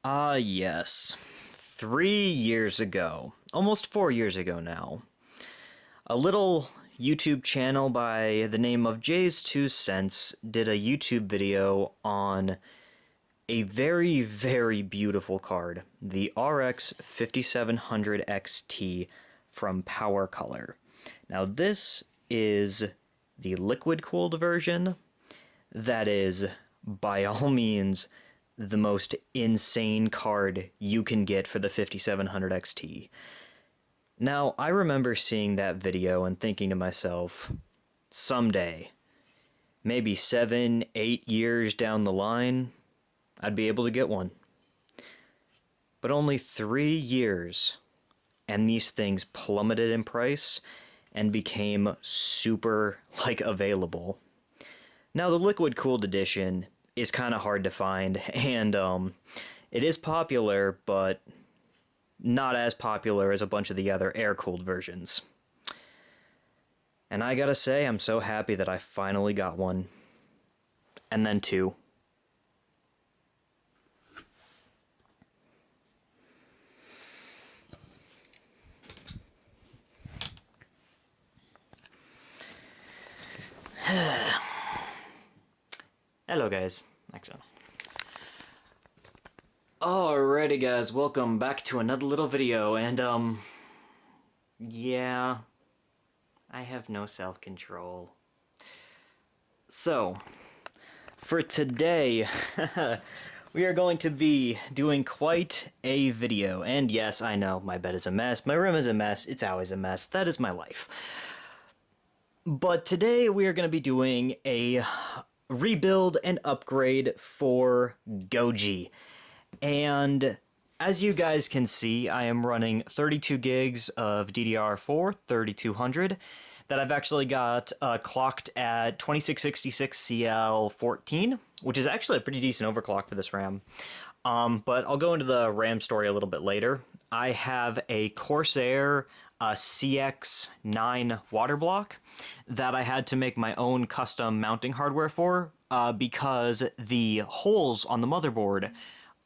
Yes. 3 years ago, almost 4 years ago now, a little YouTube channel by the name of Jay's Two Cents did a YouTube video on a very, very beautiful card, the RX 5700 XT from Power Color. Now, this is the liquid cooled version that is, by all means, the most insane card you can get for the 5700 XT. Now, I remember seeing that video and thinking to myself, someday, maybe 7, 8 years down the line, I'd be able to get one. But only 3 years, and these things plummeted in price and became super, available. Now, the liquid cooled edition is kind of hard to find, and it is popular, but not as popular as a bunch of the other air-cooled versions. And I gotta say, I'm so happy that I finally got one. And then two. Hello guys, actually. Alrighty guys, welcome back to another little video, and yeah, I have no self-control. So, for today, we are going to be doing quite a video, and yes, I know, my bed is a mess, my room is a mess, it's always a mess, that is my life. But today we are going to be doing a rebuild and upgrade for Goji. And as you guys can see, I am running 32 gigs of DDR4 3200 that I've actually got clocked at 2666 CL14, which is actually a pretty decent overclock for this RAM. But I'll go into the RAM story a little bit later. I have a Corsair CX9 water block that I had to make my own custom mounting hardware for because the holes on the motherboard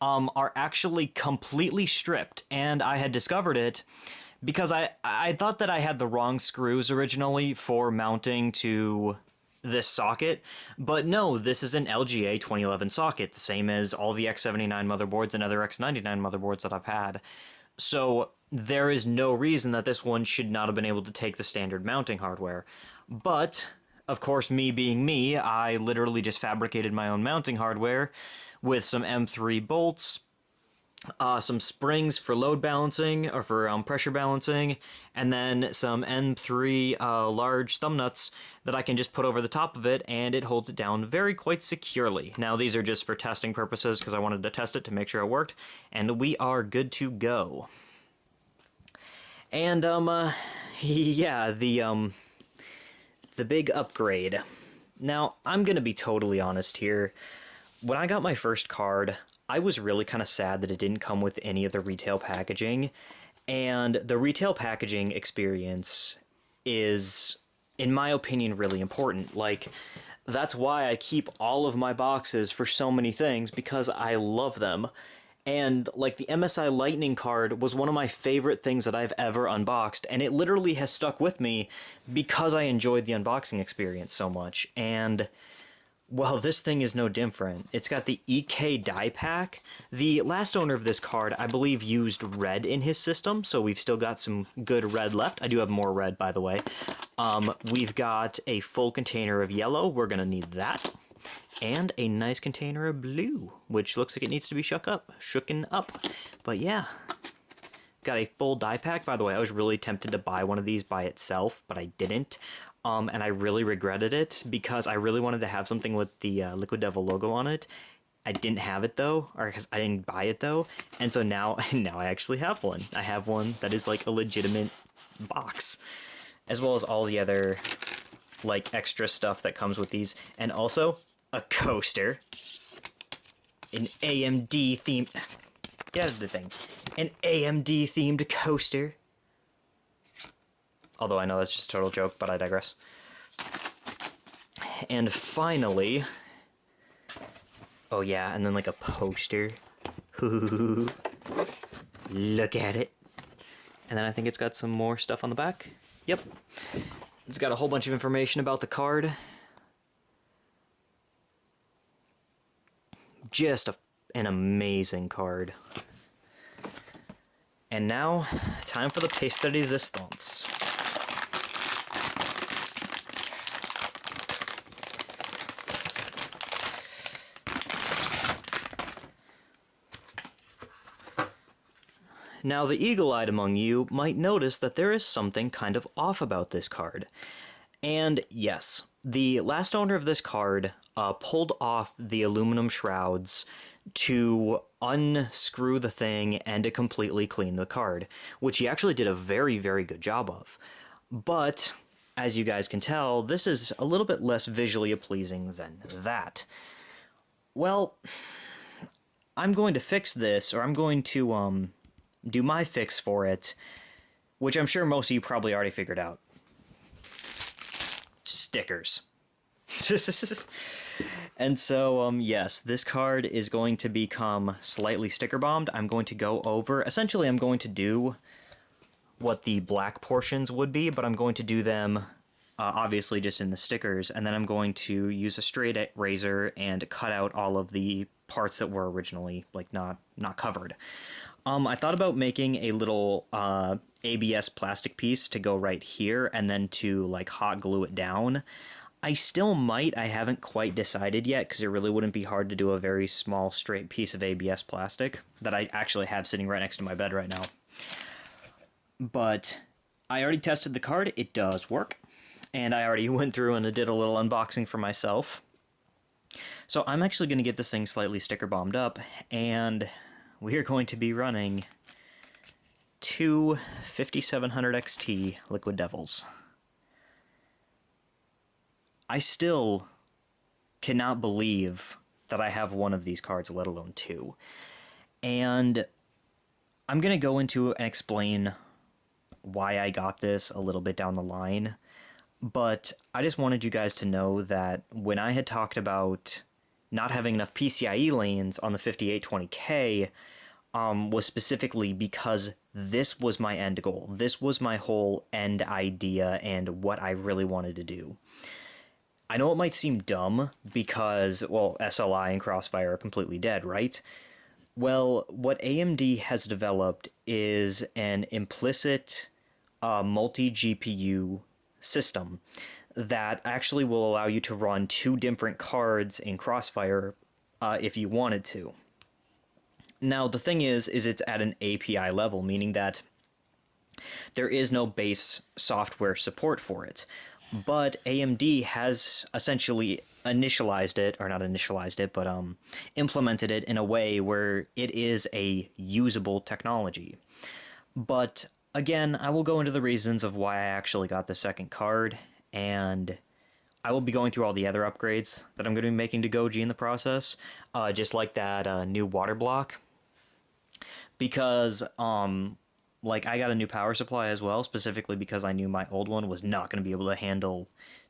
are actually completely stripped, and I had discovered it because I thought that I had the wrong screws originally for mounting to this socket, but no, this is an LGA 2011 socket, the same as all the X79 motherboards and other X99 motherboards that I've had. So there is no reason that this one should not have been able to take the standard mounting hardware. But, of course, me being me, I literally just fabricated my own mounting hardware with some M3 bolts, some springs for load balancing, or for pressure balancing, and then some M3 large thumb nuts that I can just put over the top of it, and it holds it down quite securely. Now, these are just for testing purposes, because I wanted to test it to make sure it worked, and we are good to go. And, yeah, the big upgrade. Now, I'm gonna be totally honest here. When I got my first card, I was really kind of sad that it didn't come with any of the retail packaging, and the retail packaging experience is, in my opinion, really important. That's why I keep all of my boxes for so many things, because I love them. And, the MSI Lightning card was one of my favorite things that I've ever unboxed, and it literally has stuck with me because I enjoyed the unboxing experience so much. And, well, this thing is no different. It's got the EK die pack. The last owner of this card, I believe, used red in his system, so we've still got some good red left. I do have more red, by the way. We've got a full container of yellow. We're gonna need that. And a nice container of blue, which looks like it needs to be shooken up. But yeah, got a full die pack. By the way, I was really tempted to buy one of these by itself, but I didn't. And I really regretted it because I really wanted to have something with the Liquid Devil logo on it. I didn't have it though, or I didn't buy it though, and so now I actually have one. I have one that is a legitimate box, as well as all the other extra stuff that comes with these, and also a coaster, an AMD themed, yeah, the thing, an AMD themed coaster. Although I know that's just a total joke, but I digress. And finally, oh yeah, and then a poster. Ooh, look at it. And then I think it's got some more stuff on the back. Yep. It's got a whole bunch of information about the card. Just an amazing card. And now, time for the pièce de résistance. Now, the eagle-eyed among you might notice that there is something kind of off about this card. And yes, the last owner of this card pulled off the aluminum shrouds to unscrew the thing and to completely clean the card, which he actually did a very, very good job of. But, as you guys can tell, this is a little bit less visually pleasing than that. Well, I'm going to fix this, or I'm going to, do my fix for it, which I'm sure most of you probably already figured out. Stickers. And so, yes, this card is going to become slightly sticker bombed. I'm going to go over, essentially I'm going to do what the black portions would be, but I'm going to do them obviously just in the stickers, and then I'm going to use a straight razor and cut out all of the parts that were originally like not covered. I thought about making a little ABS plastic piece to go right here and then to like hot glue it down. I still might, I haven't quite decided yet because it really wouldn't be hard to do a very small straight piece of ABS plastic that I actually have sitting right next to my bed right now. But I already tested the card, it does work, and I already went through and did a little unboxing for myself. So I'm actually going to get this thing slightly sticker bombed up, and we are going to be running two 5700 XT Liquid Devils. I still cannot believe that I have one of these cards, let alone two. And I'm going to go into and explain why I got this a little bit down the line. But I just wanted you guys to know that when I had talked about not having enough PCIe lanes on the 5820K was specifically because this was my end goal. This was my whole end idea and what I really wanted to do. I know it might seem dumb because, well, SLI and Crossfire are completely dead, right? Well, what AMD has developed is an implicit multi-GPU system that actually will allow you to run two different cards in Crossfire if you wanted to. Now, the thing is it's at an API level, meaning that there is no base software support for it. But AMD has essentially initialized it, or not initialized it, but implemented it in a way where it is a usable technology. But again, I will go into the reasons of why I actually got the second card, and I will be going through all the other upgrades that I'm going to be making to Goji in the process, just like that new water block. Because, like, I got a new power supply as well, specifically because I knew my old one was not going to be able to handle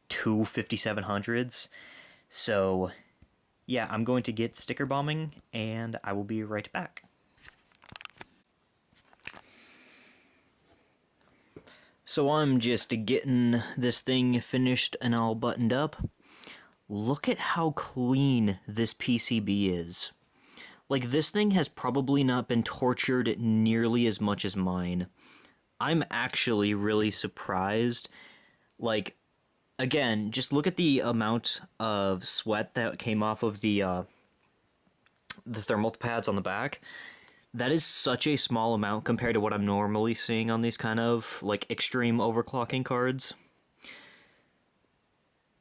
two 5700s. So, yeah, I'm going to get sticker bombing, and I will be right back. So I'm just getting this thing finished and all buttoned up. Look at how clean this PCB is. Like, this thing has probably not been tortured nearly as much as mine. I'm actually really surprised. Like, again, just look at the amount of sweat that came off of the thermal pads on the back. That is such a small amount compared to what I'm normally seeing on these kind of, like, extreme overclocking cards.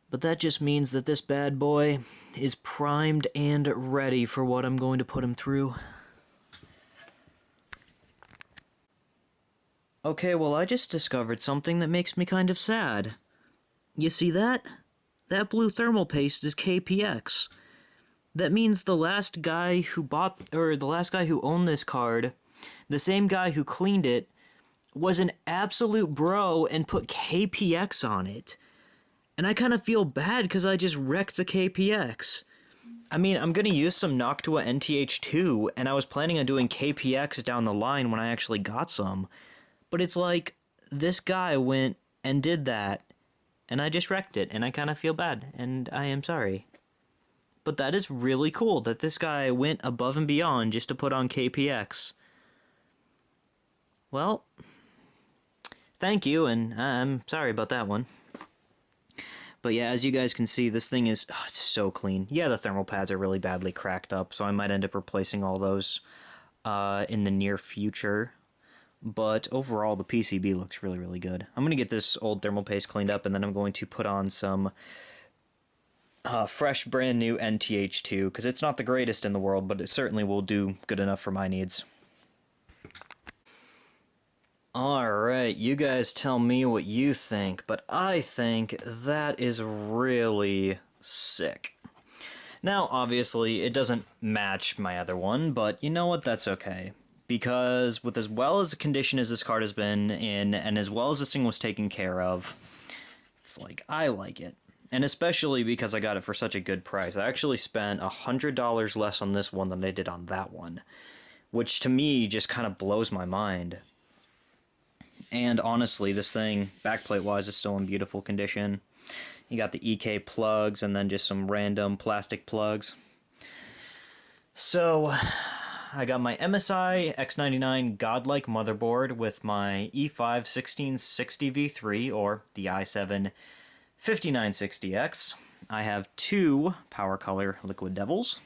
But that just means that this bad boy is primed and ready for what I'm going to put him through. Okay, well, I just discovered something that makes me kind of sad. You see that? That blue thermal paste is KPX. That means the last guy who owned this card, the same guy who cleaned it, was an absolute bro and put KPX on it. And I kind of feel bad because I just wrecked the KPX. I mean, I'm gonna use some Noctua NTH2, and I was planning on doing KPX down the line when I actually got some. But it's like, this guy went and did that, and I just wrecked it, and I kind of feel bad, and I am sorry. But that is really cool that this guy went above and beyond just to put on KPX. Well, thank you, and I'm sorry about that one. But yeah, as you guys can see, this thing is it's so clean. Yeah, the thermal pads are really badly cracked up, so I might end up replacing all those in the near future. But overall, the PCB looks really, really good. I'm going to get this old thermal paste cleaned up, and then I'm going to put on some fresh, brand new NTH2, because it's not the greatest in the world, but it certainly will do good enough for my needs. Alright, you guys tell me what you think, but I think that is really sick. Now, obviously, it doesn't match my other one, but you know what, that's okay. Because with as well as the condition as this card has been in, and as well as this thing was taken care of, it's like, I like it. And especially because I got it for such a good price. I actually spent $100 less on this one than I did on that one. Which to me just kind of blows my mind. And honestly, this thing, backplate-wise, is still in beautiful condition. You got the EK plugs and then just some random plastic plugs. So, I got my MSI X99 Godlike motherboard with my E5 1660V3, or the i7 5960X. I have two Power Color Liquid Devils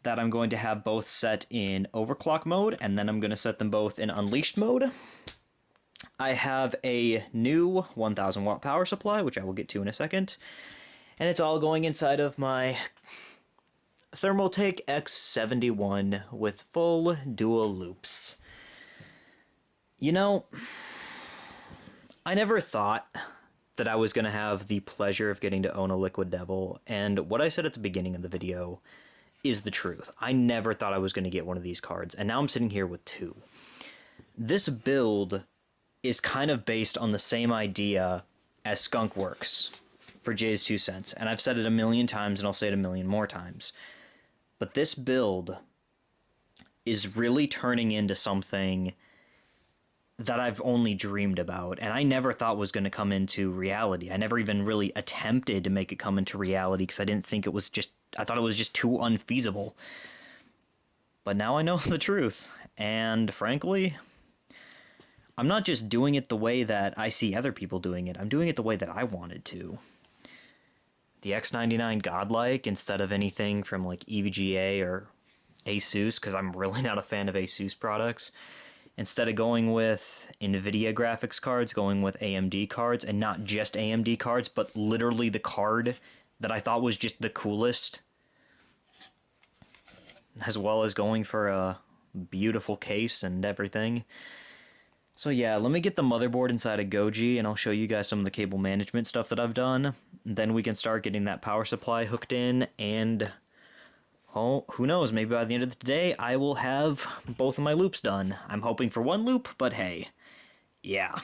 that I'm going to have both set in overclock mode, and then I'm going to set them both in unleashed mode. I have a new 1000 watt power supply, which I will get to in a second, and it's all going inside of my Thermaltake X71 with full dual loops. You know, I never thought that I was going to have the pleasure of getting to own a Liquid Devil, and what I said at the beginning of the video is the truth. I never thought I was going to get one of these cards, and now I'm sitting here with two. This build is kind of based on the same idea as Skunkworks for Jay's 2 cents, and I've said it a million times, and I'll say it a million more times. But this build is really turning into something that I've only dreamed about, and I never thought was going to come into reality. I never even really attempted to make it come into reality because I didn't think it was just... I thought it was just too unfeasible. But now I know the truth, and frankly, I'm not just doing it the way that I see other people doing it, I'm doing it the way that I wanted to. The X99 Godlike instead of anything from like EVGA or Asus, because I'm really not a fan of Asus products. Instead of going with NVIDIA graphics cards, going with AMD cards, and not just AMD cards, but literally the card that I thought was just the coolest, as well as going for a beautiful case and everything. So yeah, let me get the motherboard inside of Goji, and I'll show you guys some of the cable management stuff that I've done. Then we can start getting that power supply hooked in, and oh, who knows, maybe by the end of the day, I will have both of my loops done. I'm hoping for one loop, but hey, yeah.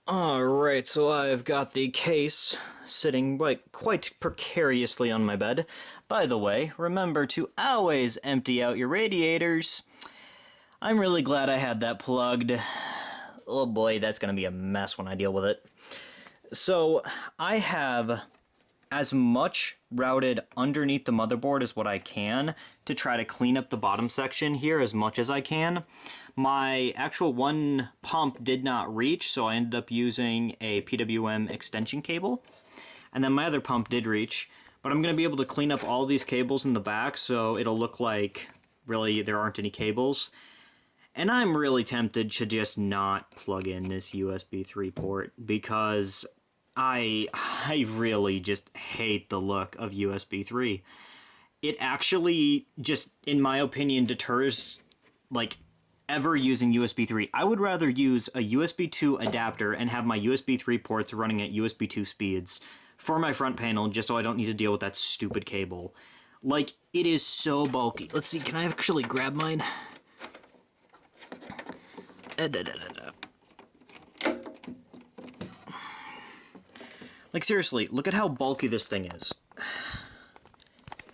Alright, so I've got the case sitting quite precariously on my bed. By the way, remember to always empty out your radiators. I'm really glad I had that plugged. Oh boy, that's gonna be a mess when I deal with it. So, I have as much routed underneath the motherboard as what I can to try to clean up the bottom section here as much as I can. My actual one pump did not reach, so I ended up using a PWM extension cable. And then my other pump did reach, but I'm going to be able to clean up all these cables in the back so it'll look like really there aren't any cables. And I'm really tempted to just not plug in this USB 3 port because I really just hate the look of USB 3. It actually just, in my opinion, deters, like, ever using USB 3. I would rather use a USB 2 adapter and have my USB 3 ports running at USB 2 speeds for my front panel just so I don't need to deal with that stupid cable. Like, it is so bulky. Let's see, can I actually grab mine? Like, seriously, look at how bulky this thing is.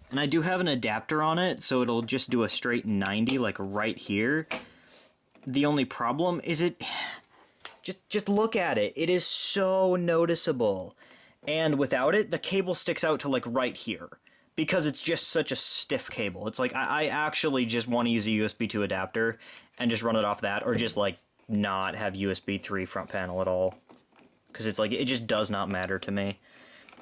And I do have an adapter on it, so it'll just do a straight 90, like, right here. The only problem is it... Just look at it. It is so noticeable. And without it, the cable sticks out to, like, right here. Because it's just such a stiff cable. It's like, I actually just want to use a USB 2 adapter and just run it off that, or just, like, not have USB 3 front panel at all. Because it's like, it just does not matter to me.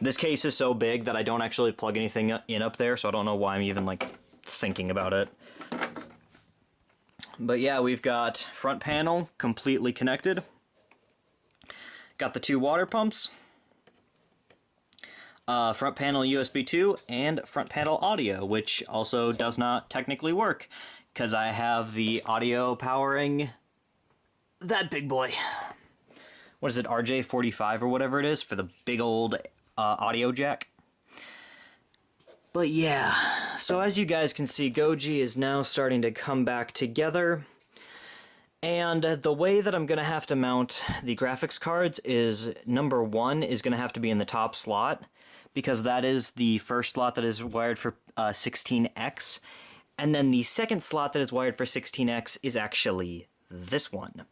This case is so big that I don't actually plug anything in up there, so I don't know why I'm even, like, thinking about it. But yeah, we've got front panel completely connected. Got the 2 water pumps. Front panel USB 2, and front panel audio, which also does not technically work, because I have the audio powering that big boy. What is it, RJ45 or whatever it is, for the big old audio jack. But yeah, so as you guys can see, Goji is now starting to come back together. And the way that I'm going to have to mount the graphics cards is, number 1 is going to have to be in the top slot, because that is the first slot that is wired for 16X. And then the second slot that is wired for 16X is actually this one.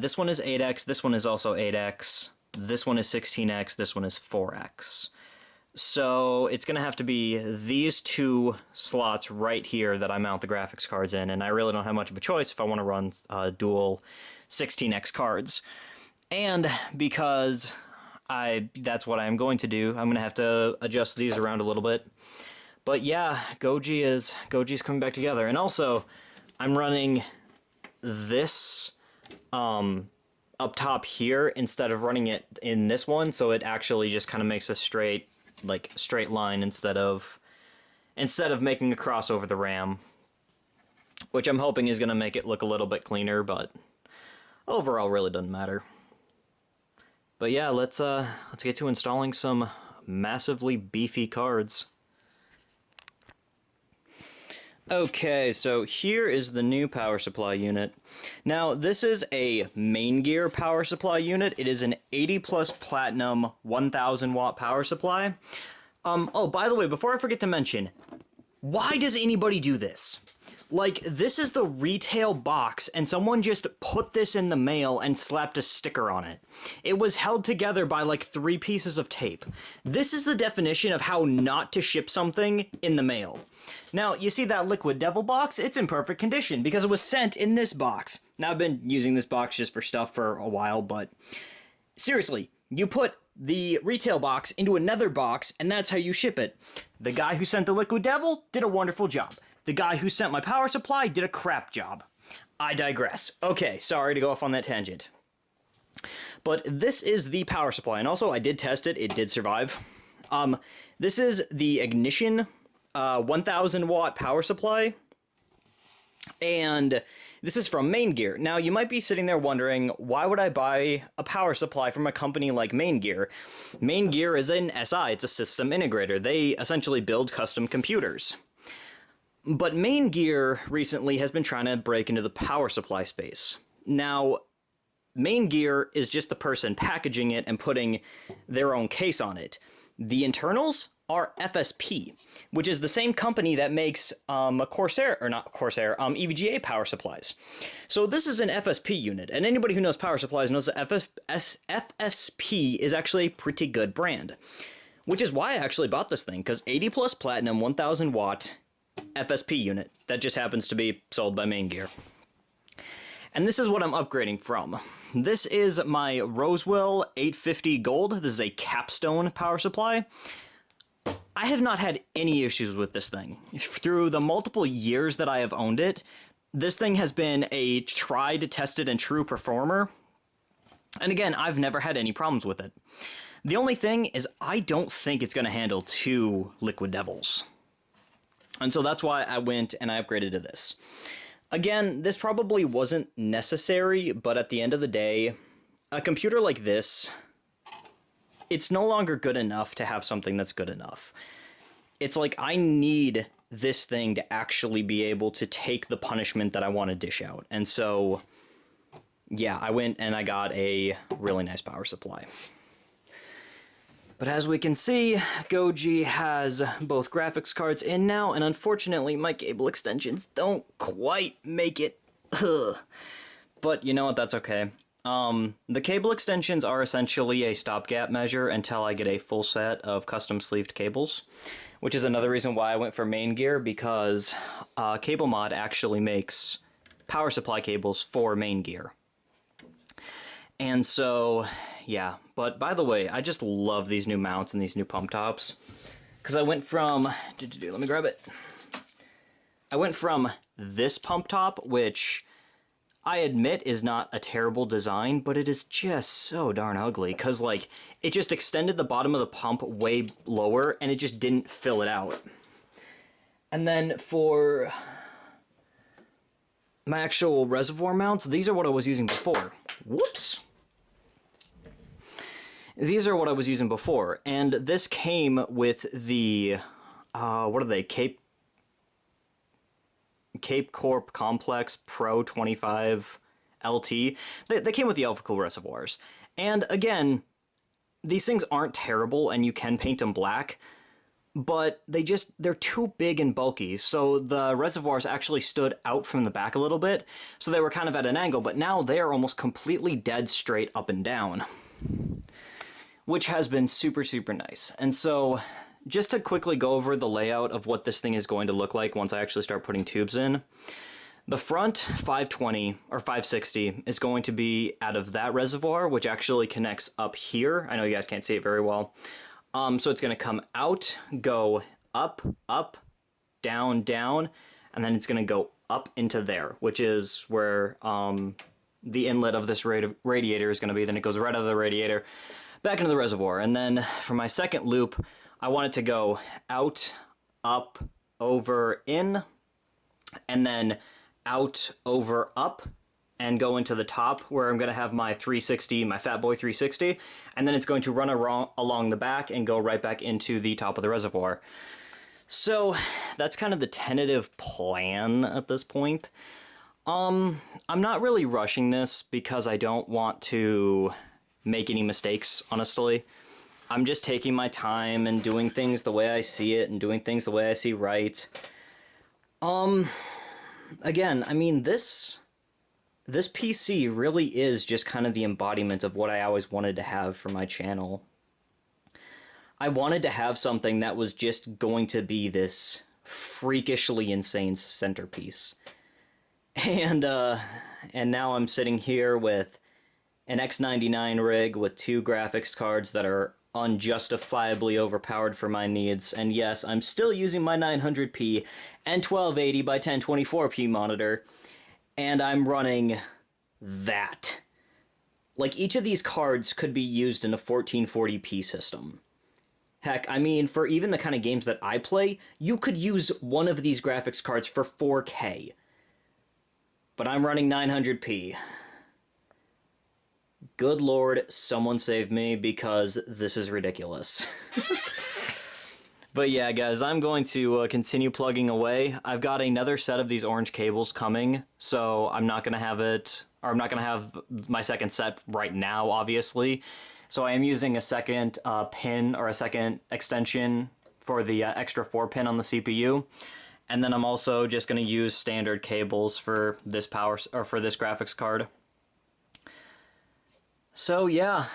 This one is 8X, this one is also 8X, this one is 16X, this one is 4X. So it's going to have to be these 2 slots right here that I mount the graphics cards in, and I really don't have much of a choice if I want to run dual 16X cards. And because that's what I'm going to do, I'm going to have to adjust these around a little bit. But yeah, Goji's coming back together. And also, I'm running this up top here instead of running it in this one, so it actually just kind of makes a straight line instead of making a cross over the RAM, which I'm hoping is going to make it look a little bit cleaner, but overall really doesn't matter. But yeah, let's get to installing some massively beefy cards. Okay, so here is the new power supply unit. Now, this is a Maingear power supply unit. It is an 80 plus platinum 1000 watt power supply. Oh, by the way, before I forget to mention, why does anybody do this? Like, this is the retail box, and someone just put this in the mail and slapped a sticker on it. It was held together by, like, 3 pieces of tape. This is the definition of how not to ship something in the mail. Now, you see that Liquid Devil box? It's in perfect condition, because it was sent in this box. Now, I've been using this box just for stuff for a while, but seriously, you put the retail box into another box, and that's how you ship it. The guy who sent the Liquid Devil did a wonderful job. The guy who sent my power supply did a crap job. I digress. Okay, sorry to go off on that tangent. But this is the power supply, and also I did test it. It did survive. This is the Ignition 1000 watt power supply, and this is from Maingear. Now, you might be sitting there wondering, why would I buy a power supply from a company like Maingear? Maingear is an SI, it's a system integrator. They essentially build custom computers. But Maingear recently has been trying to break into the power supply space. Now, Maingear is just the person packaging it and putting their own case on it. The internals are FSP, which is the same company that makes EVGA power supplies. So this is an FSP unit, and anybody who knows power supplies knows that FSP is actually a pretty good brand. Which is why I actually bought this thing, because 80 plus platinum 1000 watt FSP unit that just happens to be sold by Maingear. And this is what I'm upgrading from. This is my Rosewell 850 Gold. This is a capstone power supply. I have not had any issues with this thing. Through the multiple years that I have owned it, this thing has been a tried, tested, and true performer. And again, I've never had any problems with it. The only thing is I don't think it's going to handle 2 Liquid Devils. And so that's why I went and I upgraded to this. Again, this probably wasn't necessary, but at the end of the day, a computer like this, it's no longer good enough to have something that's good enough. It's like, I need this thing to actually be able to take the punishment that I want to dish out. And so, yeah, I went and I got a really nice power supply. But as we can see, Goji has both graphics cards in now, and unfortunately my cable extensions don't quite make it. Ugh. But you know what, that's okay. The cable extensions are essentially a stopgap measure until I get a full set of custom sleeved cables, which is another reason why I went for main gear, because Cable Mod actually makes power supply cables for main gear. And so, yeah. But by the way, I just love these new mounts and these new pump tops, because I went from, let me grab it. I went from this pump top, which I admit is not a terrible design, but it is just so darn ugly, because, like, it just extended the bottom of the pump way lower, and it just didn't fill it out. And then for my actual reservoir mounts, these are what I was using before. Whoops! These are what I was using before, and this came with the, what are they, Cape Corp Complex Pro 25 LT. They came with the Elphicool reservoirs. And again, these things aren't terrible and you can paint them black, but they're too big and bulky. So the reservoirs actually stood out from the back a little bit, so they were kind of at an angle, but now they are almost completely dead straight up and down, which has been super, super nice. And so just to quickly go over the layout of what this thing is going to look like once I actually start putting tubes in. The front 520 or 560 is going to be out of that reservoir, which actually connects up here. I know you guys can't see it very well. So it's going to come out, go up, up, down, down, and then it's going to go up into there, which is where the inlet of this radiator is going to be. Then it goes right out of the radiator, back into the reservoir. And then for my second loop, I want it to go out, up, over, in, and then out, over, up, and go into the top where I'm going to have my 360, my Fat Boy 360, and then it's going to run along the back and go right back into the top of the reservoir. So that's kind of the tentative plan at this point. I'm not really rushing this because I don't want to make any mistakes, honestly. I'm just taking my time and doing things the way I see it and doing things the way I see right. Again, I mean, this PC really is just kind of the embodiment of what I always wanted to have for my channel. I wanted to have something that was just going to be this freakishly insane centerpiece. And now I'm sitting here with an X99 rig with 2 graphics cards that are unjustifiably overpowered for my needs, and yes, I'm still using my 900p and 1280 by 1024p monitor, and I'm running that. Like, each of these cards could be used in a 1440p system. Heck, I mean, for even the kind of games that I play, you could use one of these graphics cards for 4K. But I'm running 900p. Good Lord, someone save me, because this is ridiculous. But yeah, guys, I'm going to continue plugging away. I've got another set of these orange cables coming, so I'm not going to have it, or I'm not going to have my second set right now, obviously. So I am using a second pin, or a second extension for the extra 4-pin on the CPU. And then I'm also just going to use standard cables for this for this graphics card. So yeah,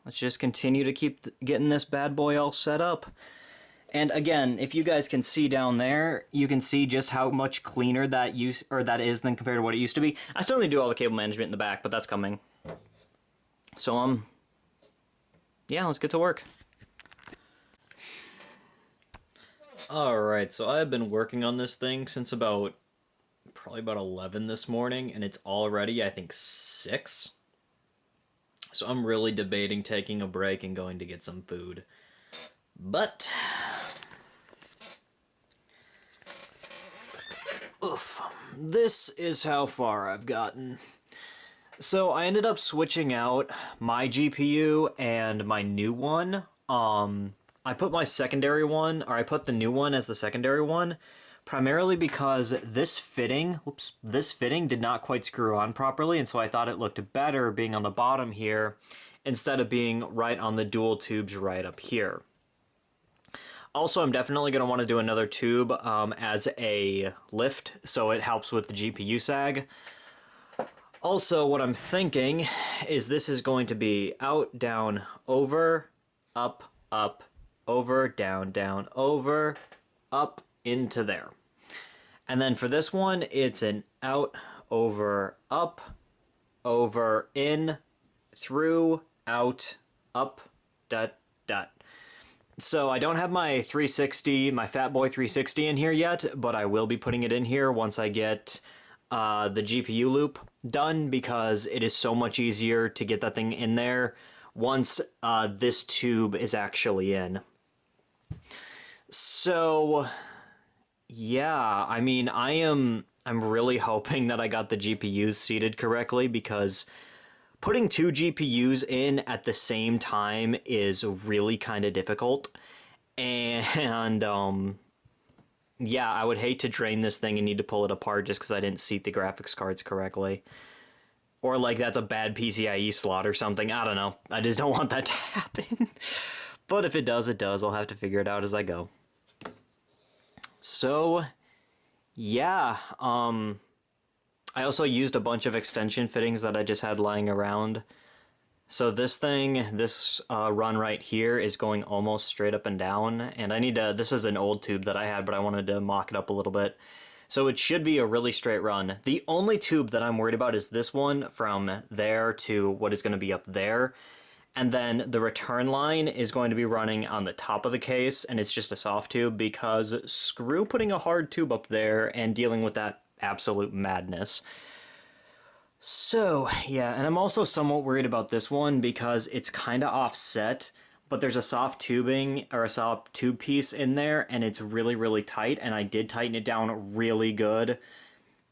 let's just continue to keep getting this bad boy all set up. And again, if you guys can see down there, you can see just how much cleaner that is than compared to what it used to be. I still need to do all the cable management in the back, but that's coming. So yeah, let's get to work. Alright, so I've been working on this thing since probably about 11 this morning, and it's already, I think, 6. So I'm really debating taking a break and going to get some food. But oof, this is how far I've gotten. So I ended up switching out my GPU and my new one. I put my secondary one, or I put the new one as the secondary one, primarily because this fitting did not quite screw on properly, and so I thought it looked better being on the bottom here instead of being right on the dual tubes right up here. Also, I'm definitely going to want to do another tube as a lift, so it helps with the GPU sag. Also, what I'm thinking is this is going to be out, down, over, up, up, over, down, down, over, up, into there. And then for this one, it's an out, over, up, over, in, through, out, up, dot, dot. So I don't have my 360, my Fat Boy 360 in here yet, but I will be putting it in here once I get the GPU loop done, because it is so much easier to get that thing in there once this tube is actually in. So yeah, I mean, I'm really hoping that I got the GPUs seated correctly, because putting two GPUs in at the same time is really kind of difficult. And yeah, I would hate to drain this thing and need to pull it apart just because I didn't seat the graphics cards correctly. Or like that's a bad PCIe slot or something. I don't know. I just don't want that to happen. But if it does, it does. I'll have to figure it out as I go. So, yeah. I also used a bunch of extension fittings that I just had lying around. So this thing, this run right here is going almost straight up and down, and I need to, this is an old tube that I had, but I wanted to mock it up a little bit. So it should be a really straight run. The only tube that I'm worried about is this one from there to what is going to be up there. And then the return line is going to be running on the top of the case, and it's just a soft tube, because screw putting a hard tube up there and dealing with that absolute madness. So, yeah, and I'm also somewhat worried about this one because it's kind of offset, but there's a soft tubing, or a soft tube piece in there, and it's really, really tight, and I did tighten it down really good.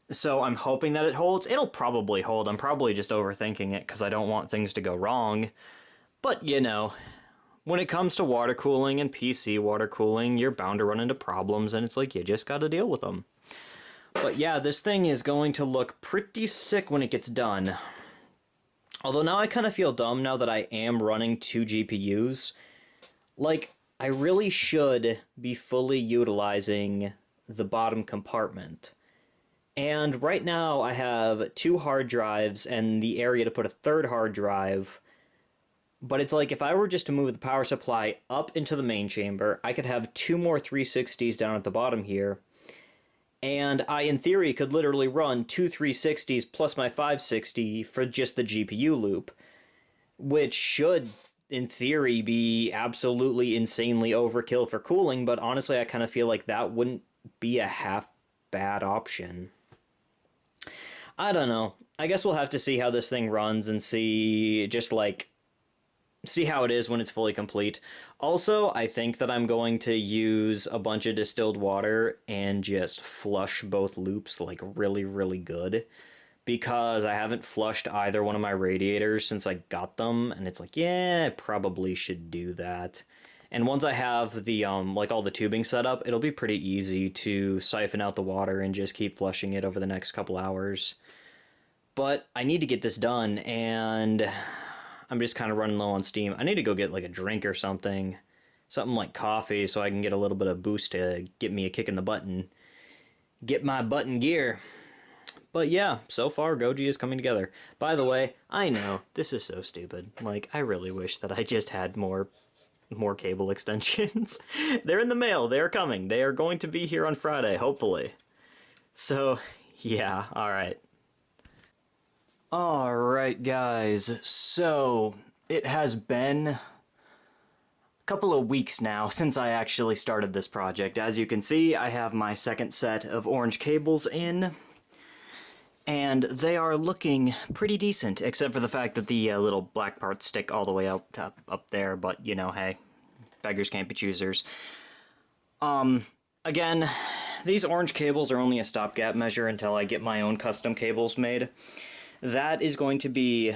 So I'm hoping that it holds. It'll probably hold. I'm probably just overthinking it because I don't want things to go wrong. But, you know, when it comes to water cooling and PC water cooling, you're bound to run into problems, and it's like, you just gotta deal with them. But yeah, this thing is going to look pretty sick when it gets done. Although now I kind of feel dumb now that I am running two GPUs. Like, I really should be fully utilizing the bottom compartment. And right now I have two hard drives and the area to put a third hard drive. But it's like, if I were just to move the power supply up into the main chamber, I could have two more 360s down at the bottom here. And I, in theory, could literally run two 360s plus my 560 for just the GPU loop, which should, in theory, be absolutely insanely overkill for cooling, but honestly, I kind of feel like that wouldn't be a half-bad option. I don't know. I guess we'll have to see how this thing runs and see how it is when it's fully complete. Also, I think that I'm going to use a bunch of distilled water and just flush both loops like really, really good, because I haven't flushed either one of my radiators since I got them, and it's like, yeah, I probably should do that. And once I have the, like all the tubing set up, it'll be pretty easy to siphon out the water and just keep flushing it over the next couple hours. But I need to get this done, and I'm just kind of running low on steam. I need to go get like a drink or something. Something like coffee so I can get a little bit of boost to get me a kick in the butt and get my butt in gear. But yeah, so far Goji is coming together. By the way, I know, this is so stupid. Like, I really wish that I just had more cable extensions. They're in the mail. They're coming. They are going to be here on Friday, hopefully. So, yeah, alright. Alright guys, so it has been a couple of weeks now since I actually started this project. As you can see, I have my second set of orange cables in, and they are looking pretty decent, except for the fact that the little black parts stick all the way up there, but you know, hey, beggars can't be choosers. Again, these orange cables are only a stopgap measure until I get my own custom cables made. That is going to be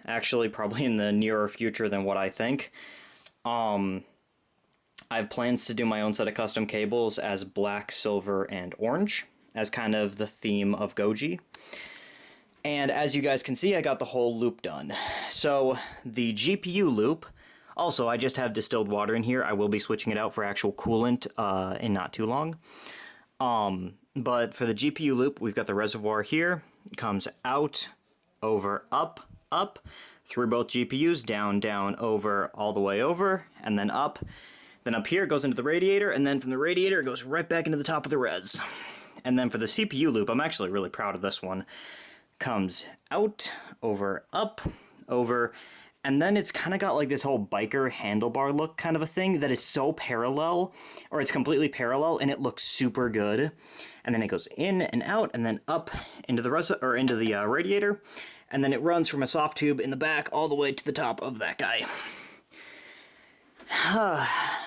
actually probably in the nearer future than what I think. I have plans to do my own set of custom cables as black, silver, and orange, as kind of the theme of Goji. And as you guys can see, I got the whole loop done. So the GPU loop, also I just have distilled water in here. I will be switching it out for actual coolant in not too long. But for the GPU loop, we've got the reservoir here. It comes out, over, up, up, through both GPUs, down, down, over, all the way over, and then up. Then up here it goes into the radiator, and then from the radiator it goes right back into the top of the res. And then for the CPU loop, I'm actually really proud of this one. Comes out, over, up, over, and then it's kind of got like this whole biker handlebar look kind of a thing that is so parallel, or it's completely parallel, and it looks super good. And then it goes in and out, and then up into the radiator, and then it runs from a soft tube in the back all the way to the top of that guy.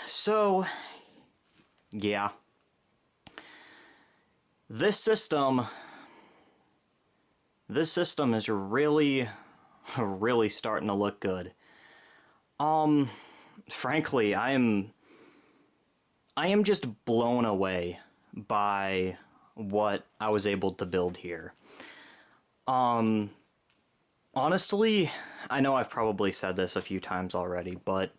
So, yeah. This system is really starting to look good. Frankly, I am just blown away by what I was able to build here. Honestly, I know I've probably said this a few times already, but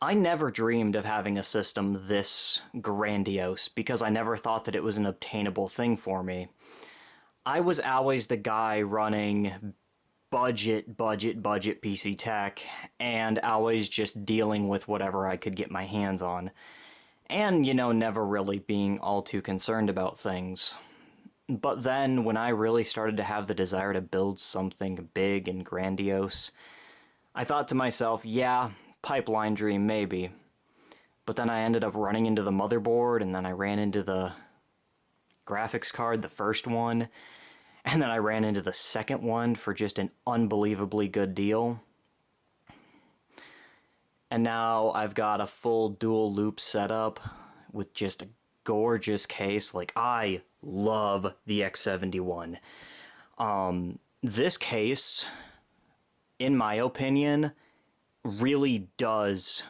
I never dreamed of having a system this grandiose because I never thought that it was an obtainable thing for me. I was always the guy running budget PC tech and always just dealing with whatever I could get my hands on. And, you know, never really being all too concerned about things. But then, when I really started to have the desire to build something big and grandiose, I thought to myself, yeah, pipeline dream maybe. But then I ended up running into the motherboard, and then I ran into the graphics card, the first one, and then I ran into the second one for just an unbelievably good deal. And now I've got a full dual loop setup with just a gorgeous case. Like, I love the X71. This case, in my opinion, really does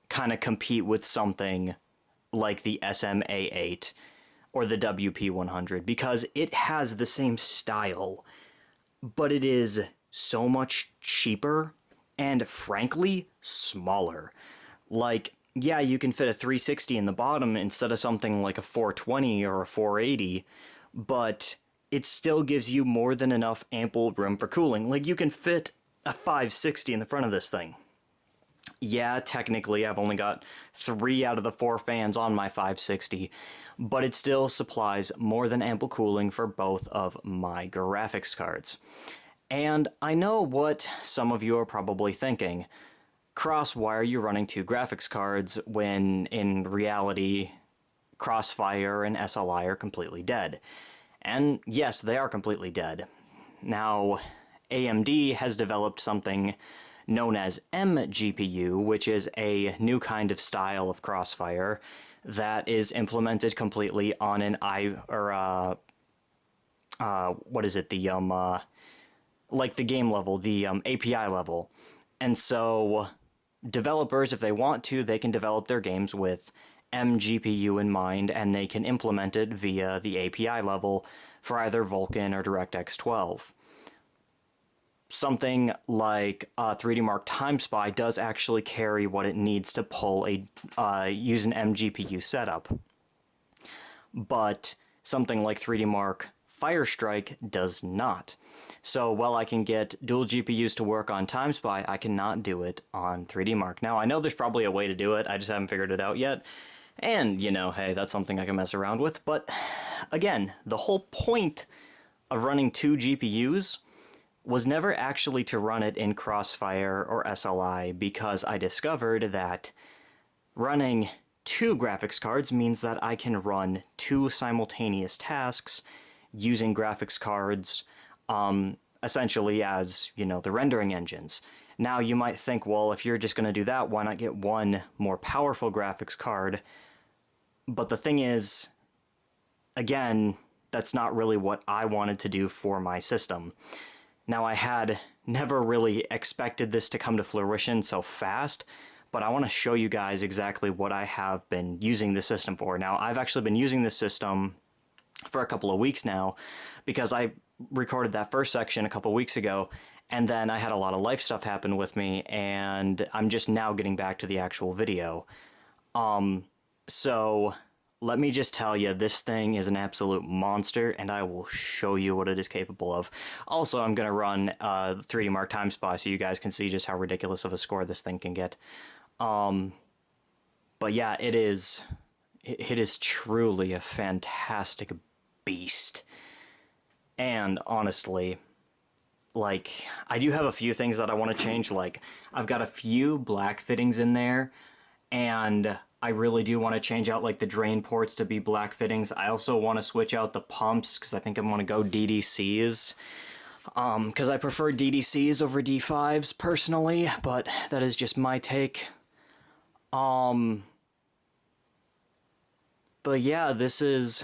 kind of compete with something like the SMA8 or the WP100 because it has the same style, but it is so much cheaper and, frankly, smaller. Like, yeah, you can fit a 360 in the bottom instead of something like a 420 or a 480, but it still gives you more than enough ample room for cooling. Like, you can fit a 560 in the front of this thing. Yeah, technically, I've only got 3 out of the 4 fans on my 560, but it still supplies more than ample cooling for both of my graphics cards. And I know what some of you are probably thinking. Cross, why are you running 2 graphics cards when, in reality, Crossfire and SLI are completely dead? And yes, they are completely dead. Now, AMD has developed something known as mGPU, which is a new kind of style of Crossfire that is implemented completely on an like the game level, the API level. And so developers, if they want to, they can develop their games with mGPU in mind, and they can implement it via the API level for either Vulkan or DirectX 12. Something like 3D Mark TimeSpy does actually carry what it needs to pull use an mGPU setup. But something like 3D Mark Firestrike does not. So while I can get dual GPUs to work on TimeSpy, I cannot do it on 3D Mark. Now, I know there's probably a way to do it, I just haven't figured it out yet. And, you know, hey, that's something I can mess around with. But, again, the whole point of running 2 GPUs was never actually to run it in Crossfire or SLI, because I discovered that running 2 graphics cards means that I can run 2 simultaneous tasks using graphics cards essentially as, you know, the rendering engines. Now you might think, well, if you're just going to do that, why not get one more powerful graphics card? But the thing is, again, that's not really what I wanted to do for my system. Now, I had never really expected this to come to fruition so fast, but I want to show you guys exactly what I have been using this system for. Now, I've actually been using this system for a couple of weeks now, because I recorded that first section a couple weeks ago, and then I had a lot of life stuff happen with me, and I'm just now getting back to the actual video. So let me just tell you, this thing is an absolute monster, and I will show you what it is capable of. Also, I'm going to run 3D Mark Time Spy so you guys can see just how ridiculous of a score this thing can get. But yeah, it is truly a fantastic beast. And honestly, like, I do have a few things that I want to change. Like, I've got a few black fittings in there, and I really do want to change out, like, the drain ports to be black fittings. I also want to switch out the pumps, because I think I'm going to go DDCs. Because I prefer DDCs over D5s, personally, but that is just my take. But yeah, this is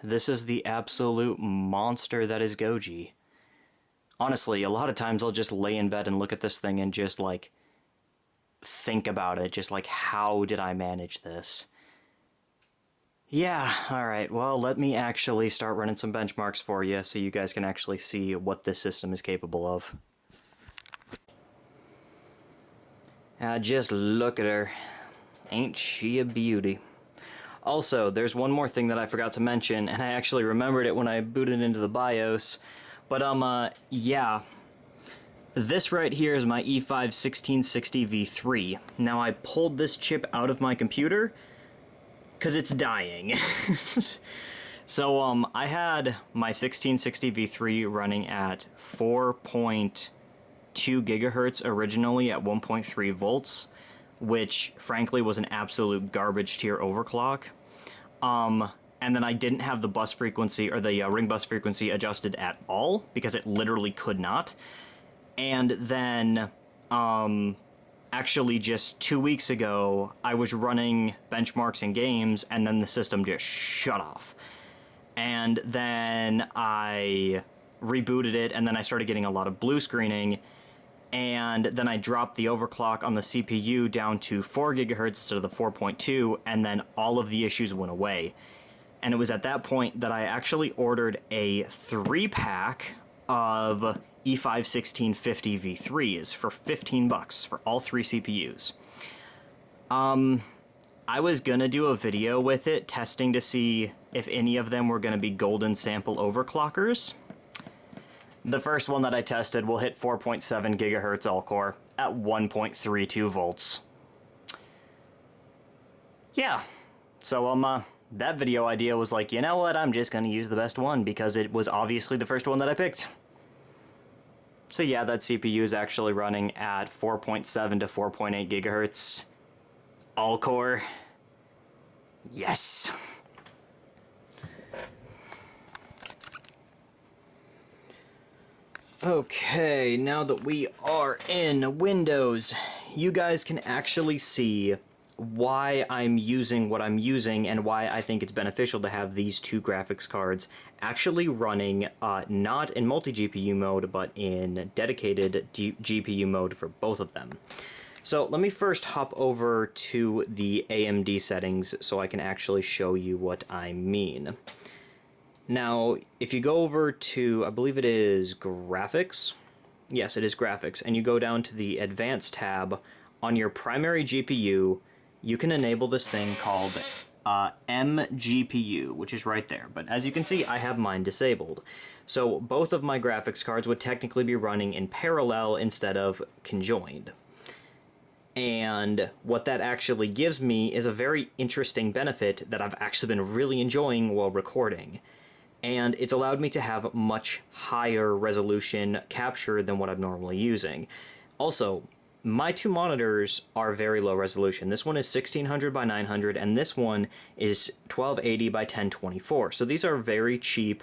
the absolute monster that is Goji. Honestly, a lot of times I'll just lay in bed and look at this thing and just, like, think about it. Just, like, how did I manage this? Yeah, alright, well, let me actually start running some benchmarks for you so you guys can actually see what this system is capable of. Just look at her. Ain't she a beauty? Also, there's one more thing that I forgot to mention, and I actually remembered it when I booted into the BIOS. But, yeah. This right here is my E5 1660 V3. Now, I pulled this chip out of my computer because it's dying. So, I had my 1660 V3 running at 4.2 gigahertz originally at 1.3 volts, which, frankly, was an absolute garbage tier overclock. And then I didn't have the bus frequency, or the ring bus frequency adjusted at all, because it literally could not. And then, actually just 2 weeks ago, I was running benchmarks in games, and then the system just shut off. And then I rebooted it, and then I started getting a lot of blue screening, and then I dropped the overclock on the CPU down to 4 gigahertz instead of the 4.2, and then all of the issues went away. And it was at that point that I actually ordered a 3-pack of E5 1650 V3s for $15 for all 3 CPUs. I was gonna do a video with it, testing to see if any of them were gonna be golden sample overclockers. The first one that I tested will hit 4.7 gigahertz all-core at 1.32 volts. Yeah, so, that video idea was like, you know what, I'm just gonna use the best one, because it was obviously the first one that I picked. So yeah, that CPU is actually running at 4.7 to 4.8 gigahertz all-core. Yes! Okay, now that we are in Windows, you guys can actually see why I'm using what I'm using and why I think it's beneficial to have these 2 graphics cards actually running not in multi-GPU mode, but in dedicated GPU mode for both of them. So let me first hop over to the AMD settings so I can actually show you what I mean. Now, if you go over to, I believe it is graphics. Yes, it is graphics. And you go down to the advanced tab on your primary GPU, you can enable this thing called MGPU, which is right there. But as you can see, I have mine disabled. So both of my graphics cards would technically be running in parallel instead of conjoined. And what that actually gives me is a very interesting benefit that I've actually been really enjoying while recording. And it's allowed me to have much higher resolution capture than what I'm normally using. Also, my 2 monitors are very low resolution. This one is 1600 by 900, and this one is 1280 by 1024. So these are very cheap,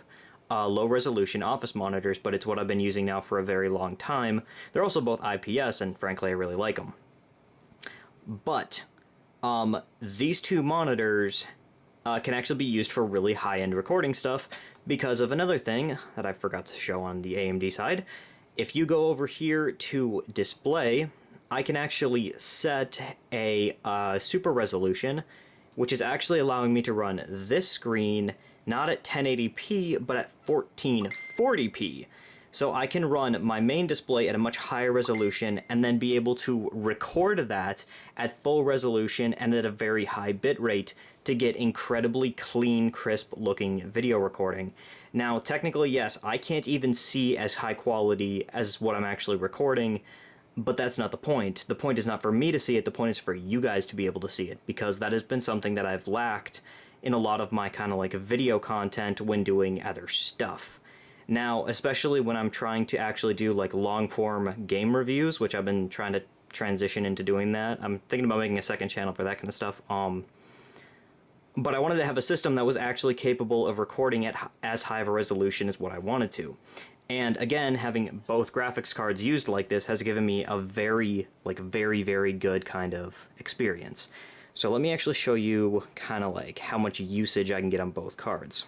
low resolution office monitors, but it's what I've been using now for a very long time. They're also both IPS, and frankly, I really like them. But these 2 monitors can actually be used for really high-end recording stuff because of another thing that I forgot to show on the AMD side. If you go over here to display, I can actually set a super resolution, which is actually allowing me to run this screen not at 1080p, but at 1440p. So I can run my main display at a much higher resolution and then be able to record that at full resolution and at a very high bitrate to get incredibly clean, crisp looking video recording. Now, technically, yes, I can't even see as high quality as what I'm actually recording, but that's not the point. The point is not for me to see it, the point is for you guys to be able to see it, because that has been something that I've lacked in a lot of my kind of like video content when doing other stuff. Now, especially when I'm trying to actually do like long-form game reviews, which I've been trying to transition into doing that. I'm thinking about making a second channel for that kind of stuff. But I wanted to have a system that was actually capable of recording at as high of a resolution as what I wanted to. And again, having both graphics cards used like this has given me a very good kind of experience. So let me actually show you kind of like how much usage I can get on both cards.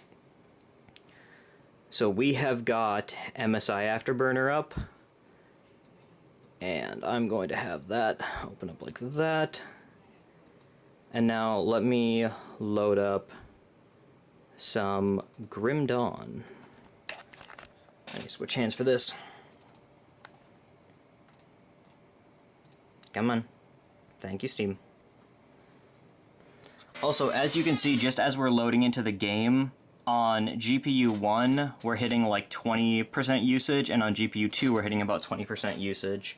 So we have got MSI Afterburner up, and I'm going to have that open up like that. And now let me load up some Grim Dawn. I need to switch hands for this. Come on. Thank you, Steam. Also, as you can see, just as we're loading into the game, on GPU 1, we're hitting like 20% usage, and on GPU 2, we're hitting about 20% usage.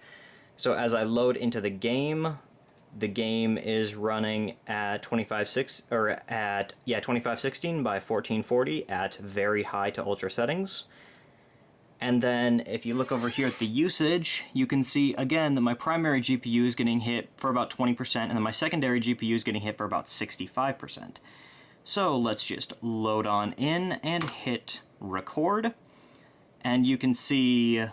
So as I load into the game is running at 2516 by 1440 at very high to ultra settings. And then if you look over here at the usage, you can see again that my primary GPU is getting hit for about 20%, and then my secondary GPU is getting hit for about 65%. So let's just load on in and hit record. And you can see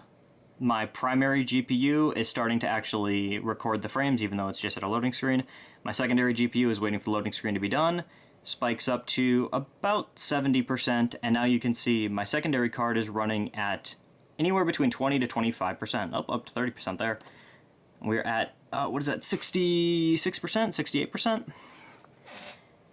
my primary GPU is starting to actually record the frames, even though it's just at a loading screen. My secondary GPU is waiting for the loading screen to be done. Spikes up to about 70%, and now you can see my secondary card is running at anywhere between 20 to 25%, up to 30% there. We're at, what is that, 66%, 68%?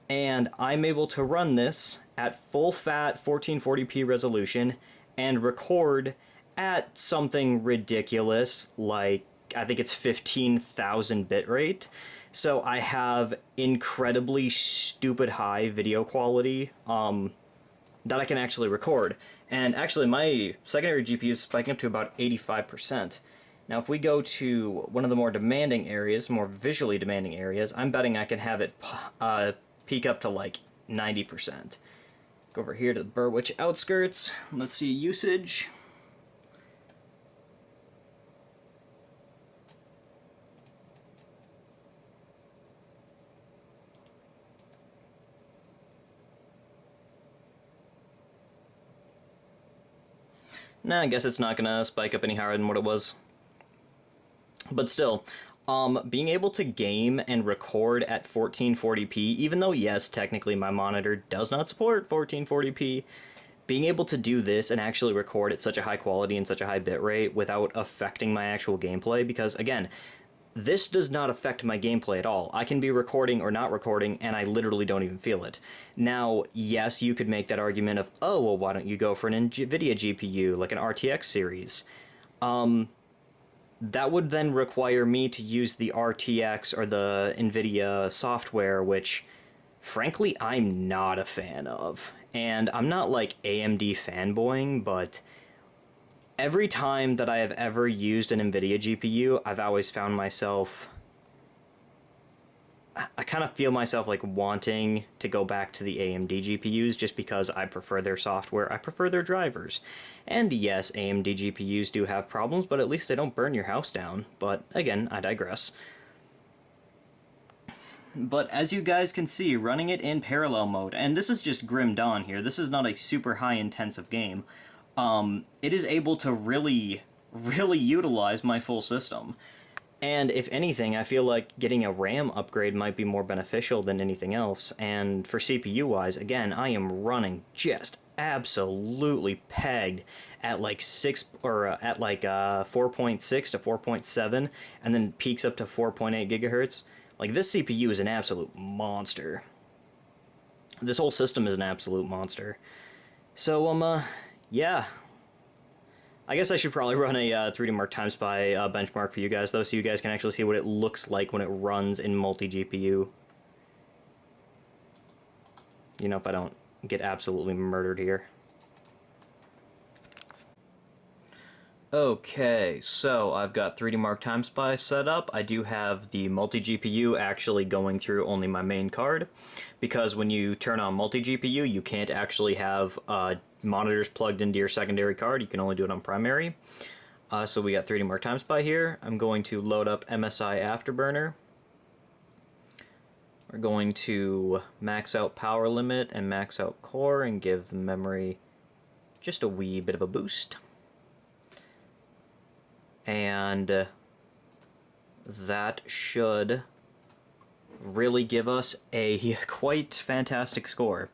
And I'm able to run this at full fat 1440p resolution and record at something ridiculous, like, I think it's 15,000 bitrate. So I have incredibly stupid high video quality that I can actually record. And actually my secondary GPU is spiking up to about 85%. Now if we go to one of the more demanding areas, more visually demanding areas, I'm betting I can have it peak up to like 90%. Go over here to the Burwitch outskirts. Let's see usage. Nah, I guess it's not gonna spike up any higher than what it was. But still, being able to game and record at 1440p, even though yes, technically my monitor does not support 1440p, being able to do this and actually record at such a high quality and such a high bitrate without affecting my actual gameplay, because again, this does not affect my gameplay at all. I can be recording or not recording, and I literally don't even feel it. Now, yes, you could make that argument of, oh, well, why don't you go for an NVIDIA GPU, like an RTX series? That would then require me to use the RTX or the NVIDIA software, which, frankly, I'm not a fan of. And I'm not, like, AMD fanboying, but every time that I have ever used an NVIDIA GPU, I've always found myself... I kind of feel myself, like, wanting to go back to the AMD GPUs just because I prefer their software, I prefer their drivers. And yes, AMD GPUs do have problems, but at least they don't burn your house down. But, again, I digress. But as you guys can see, running it in parallel mode, and this is just Grim Dawn here, this is not a super high-intensive game, it is able to really utilize my full system. And if anything, I feel like getting a RAM upgrade might be more beneficial than anything else. And for CPU-wise, again, I am running just absolutely pegged at like 4.6 to 4.7, and then peaks up to 4.8 gigahertz. Like, this CPU is an absolute monster. This whole system is an absolute monster. So, yeah. I guess I should probably run a 3D Mark Time Spy benchmark for you guys, though, so you guys can actually see what it looks like when it runs in multi-GPU. You know, if I don't get absolutely murdered here. Okay, so I've got 3D Mark Time Spy set up. I do have the multi-GPU actually going through only my main card, because when you turn on multi-GPU, you can't actually have monitors plugged into your secondary card. You can only do it on primary. So we got 3D Mark Time Spy here. I'm going to load up MSI Afterburner. We're going to max out power limit and max out core and give the memory just a wee bit of a boost. And that should really give us a quite fantastic score.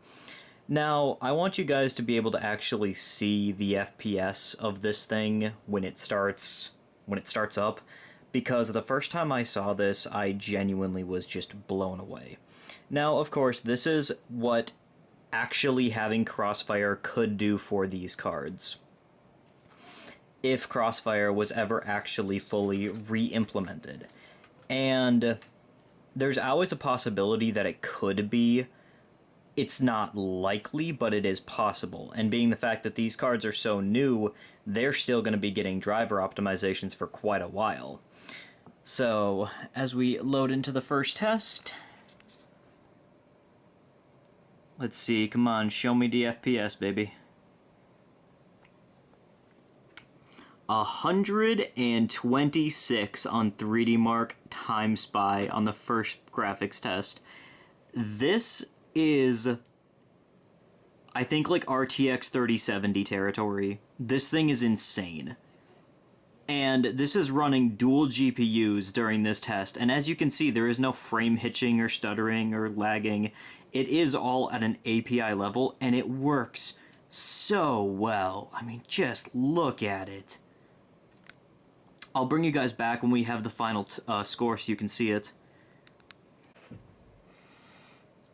Now, I want you guys to be able to actually see the FPS of this thing when it starts up, because the first time I saw this, I genuinely was just blown away. Now, of course, this is what actually having Crossfire could do for these cards, if Crossfire was ever actually fully re-implemented. And there's always a possibility that it could be. It's not likely, but it is possible. And being the fact that these cards are so new, they're still going to be getting driver optimizations for quite a while. So, as we load into the first test, let's see, come on, show me the FPS, baby. 126 on 3D Mark Time Spy on the first graphics test. This is, I think, like RTX 3070 territory. This thing is insane. And this is running dual GPUs during this test, and as you can see, there is no frame hitching or stuttering or lagging. It is all at an API level, and it works so well. I mean, just look at it. I'll bring you guys back when we have the final score so you can see it.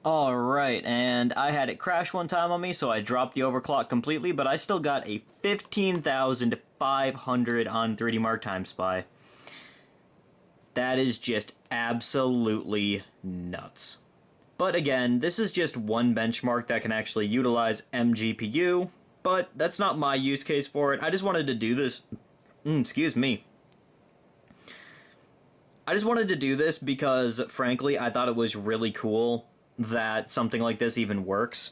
Alright, and I had it crash one time on me, so I dropped the overclock completely, but I still got a 15,500 on 3D Mark Time Spy. That is just absolutely nuts. But again, this is just one benchmark that can actually utilize mGPU, but that's not my use case for it. I just wanted to do this. Excuse me. I just wanted to do this because, frankly, I thought it was really cool that something like this even works.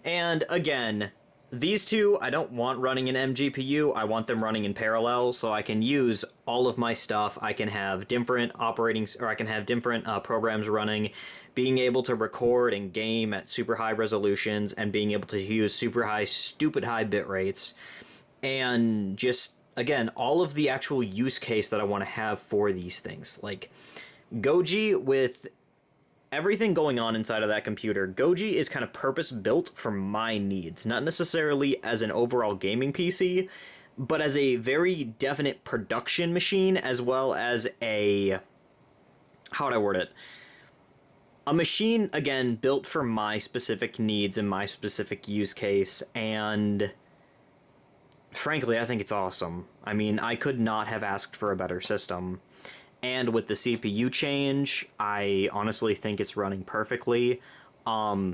And again, these two I don't want running in mGPU, I want them running in parallel, so I can use all of my stuff. I can have different programs running, being able to record and game at super high resolutions, and being able to use super high, stupid high bit rates, and just, again, all of the actual use case that I want to have for these things. Like, Goji, with everything going on inside of that computer, Goji is kind of purpose-built for my needs. Not necessarily as an overall gaming PC, but as a very definite production machine, as well as a... how would I word it? A machine, again, built for my specific needs and my specific use case, and frankly, I think it's awesome. I mean, I could not have asked for a better system. And with the CPU change, I honestly think it's running perfectly. I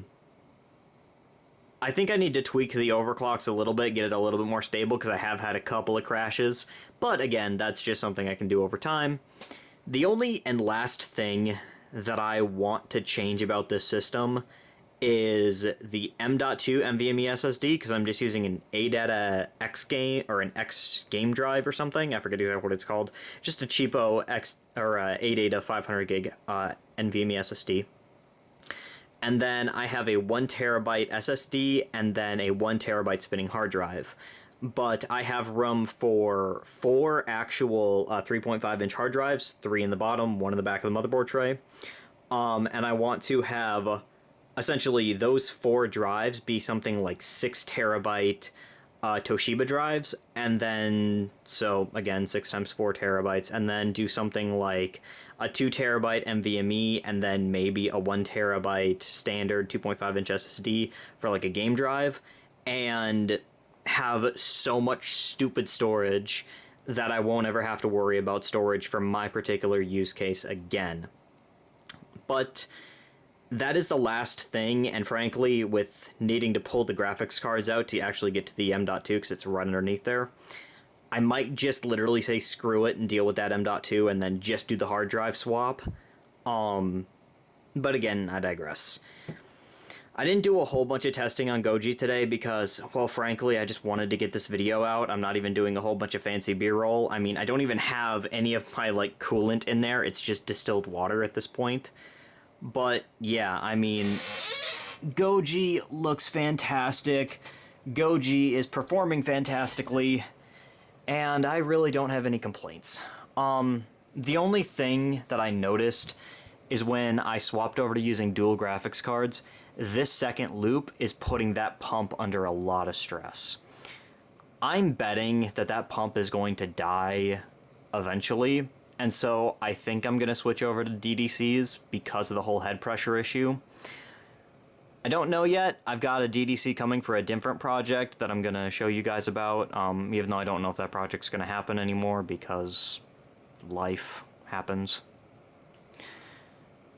think I need to tweak the overclocks a little bit, get it a little bit more stable, because I have had a couple of crashes. But again, that's just something I can do over time. The only and last thing that I want to change about this system is the M.2 NVMe SSD, because I'm just using an ADATA X game, or an X game drive or something. I forget exactly what it's called. Just a cheapo ADATA 500 gig NVMe SSD. And then I have a 1 terabyte SSD and then a 1 terabyte spinning hard drive. But I have room for 4 actual 3.5 inch hard drives, 3 in the bottom, 1 in the back of the motherboard tray. And I want to have essentially those 4 drives be something like 6 terabyte Toshiba drives, and then, so again, 6 times 4 terabytes, and then do something like a 2 terabyte NVMe, and then maybe a 1 terabyte standard 2.5 inch SSD for like a game drive, and have so much stupid storage that I won't ever have to worry about storage for my particular use case again. But that is the last thing, and frankly, with needing to pull the graphics cards out to actually get to the M.2, because it's right underneath there, I might just literally say screw it and deal with that M.2 and then just do the hard drive swap. But again, I digress. I didn't do a whole bunch of testing on Goji today because, well, frankly, I just wanted to get this video out. I'm not even doing a whole bunch of fancy B-roll. I mean, I don't even have any of my, like, coolant in there. It's just distilled water at this point. But, yeah, I mean, Goji looks fantastic. Goji is performing fantastically. And I really don't have any complaints. The only thing that I noticed is when I swapped over to using dual graphics cards, this second loop is putting that pump under a lot of stress. I'm betting that that pump is going to die eventually, and so I think I'm going to switch over to DDCs because of the whole head pressure issue. I don't know yet. I've got a DDC coming for a different project that I'm going to show you guys about, even though I don't know if that project's going to happen anymore because life happens.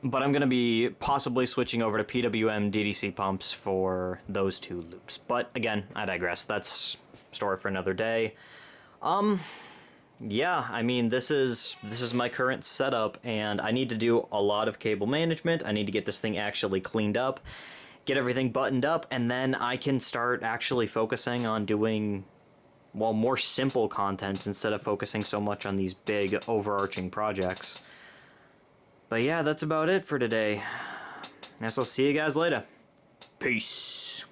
But I'm going to be possibly switching over to PWM DDC pumps for those two loops. But again, I digress. That's a story for another day. Yeah, I mean, this is my current setup, and I need to do a lot of cable management. I need to get this thing actually cleaned up, get everything buttoned up, and then I can start actually focusing on doing, well, more simple content instead of focusing so much on these big overarching projects. But yeah, that's about it for today. Guess I'll see you guys later. Peace.